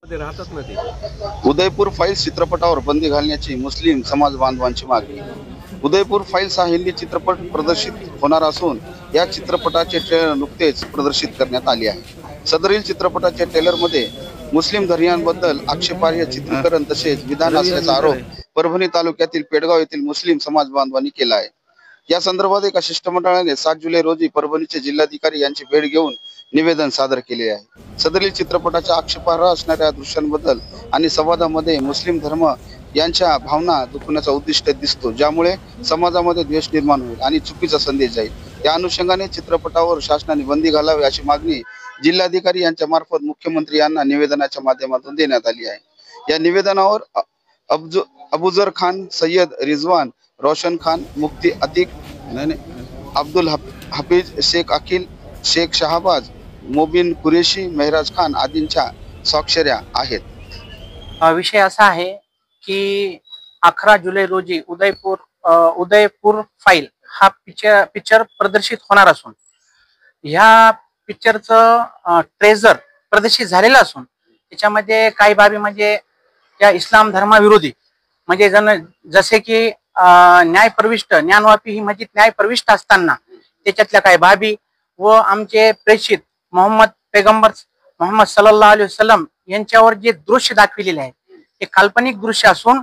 राहतात ना ते. उदयपूर फाइल्स चित्रपटावर बंदी घालण्याची मुस्लिम समाज बांधवांची मागणी. उदयपूर फाइल्स हा हिंदी चित्रपट प्रदर्शित होणार असून या चित्रपटाचे ट्रेलर नुकतेच प्रदर्शित करण्यात आले आहे. सदरील चित्रपटाच्या ट्रेलरमध्ये मुस्लिम धर्मियांबद्दल आक्षेपार्ह चित्रीकरण तसेच विधान असल्याचा आरोप परभणी तालुक्यातील पेडगाव येथील मुस्लिम समाज बांधवांनी केला आहे. या संदर्भात एका शिष्टमंडळाने 7 जुलै रोजी परभणीचे जिल्हाधिकारी यांची भेट घेऊन निवेदन सादर केले आहे. सदरील चित्रपटाच्या आक्षेपार्ह असणाऱ्या दृश्यांबद्दल आणि संवादामध्ये मुस्लिम धर्म यांच्या भावना दुखवण्याचा उद्दिष्ट दिसतो, ज्यामुळे समाजामध्ये द्वेष निर्माण होईल आणि चुकीचा संदेश जाईल. या अनुषंगाने चित्रपटावर शासनाने बंदी घालावी अशी मागणी जिल्हाधिकारी यांच्या मार्फत मुख्यमंत्री यांना निवेदनाच्या माध्यमातून देण्यात आली आहे. या निवेदनावर अबुजर खान, सय्यद रिजवान, रोशन खान, मुफ्ती अतिक, अब्दुल हफीज, शेख अखिल, शेख शहाबाज, मोबिन कुरेशी, मेहराज खान आदींच्या स्वाक्षऱ्या आहेत. विषय असा आहे की 11 जुलै रोजी उदयपूर फाईल हा पिक्चर प्रदर्शित होणार असून ह्या पिक्चरचं ट्रेझर प्रदर्शित झालेलं असून त्याच्यामध्ये काही बाबी म्हणजे त्या इस्लाम धर्माविरोधी म्हणजे जसे की न्यायप्रविष्ट ज्ञानवापी ही म्हणजे न्यायप्रविष्ट असताना त्याच्यातल्या काही बाबी व आमचे प्रेषित पैगंबर मोहम्मद सल्लल्लाहु अलैहि वसल्लम यांच्यावर जे दृश्य दाखविलेले आहे ते काल्पनिक दृश्य असून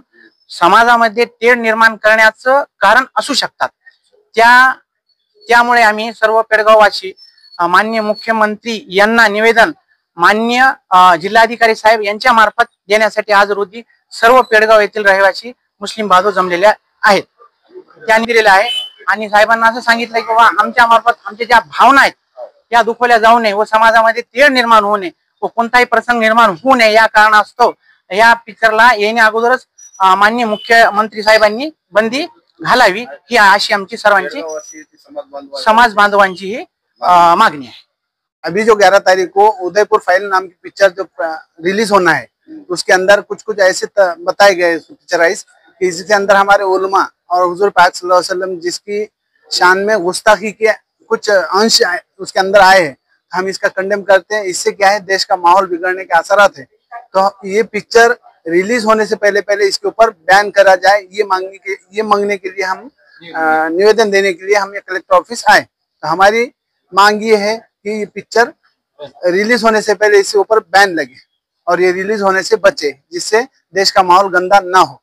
समाजामध्ये तेढ निर्माण करण्याचं कारण असू शकतात. त्यामुळे आम्ही सर्व पेडगाववासी माननीय मुख्यमंत्री यांना निवेदन माननीय जिल्हाधिकारी साहेब यांच्या मार्फत देण्यासाठी आज रोजी सर्व पेडगाव येथील रहिवासी मुस्लिम बांधव जमलेले आहेत. त्यांनी दिलेलं आहे आणि साहेबांना असं सांगितलं की बाबा आमच्या मार्फत आमच्या ज्या भावना आहेत त्या दुखवल्या जाऊ नये व समाजामध्ये तेढ निर्माण होऊ नये व कोणताही प्रसंग निर्माण होऊ नये या कारणास्तव या पिक्चरला येण्या अगोदरच माननीय मुख्यमंत्री साहेबांनी बंदी घालावी ही अशी आमची सर्वांची समाज बांधवांची ही मागणी है. अभी जो 11 तारीख को उदयपुर फाइल नाम की पिक्चर जो रिलीज होना है उसके अंदर कुछ ऐसे बताए गए पिक्चराइज कि इसके अंदर हमारे उलमा और हुजूर पाक सल्लल्लाहु अलैहि वसल्लम जिसकी शान में गुस्ताखी के कुछ अंश उसके अंदर आए हैं, हम इसका कंडेम करते हैं. इससे क्या है, देश का माहौल बिगड़ने के असरात है. तो ये पिक्चर रिलीज होने से पहले इसके ऊपर बैन करा जाए, ये मांगने के लिए हम निवेदन देने के लिए हम ये कलेक्टर ऑफिस आए. तो हमारी मांग ये है कि ये पिक्चर रिलीज होने से पहले इसके ऊपर बैन लगे और ये रिलीज होने से बचे, जिससे देश का माहौल गंदा ना हो.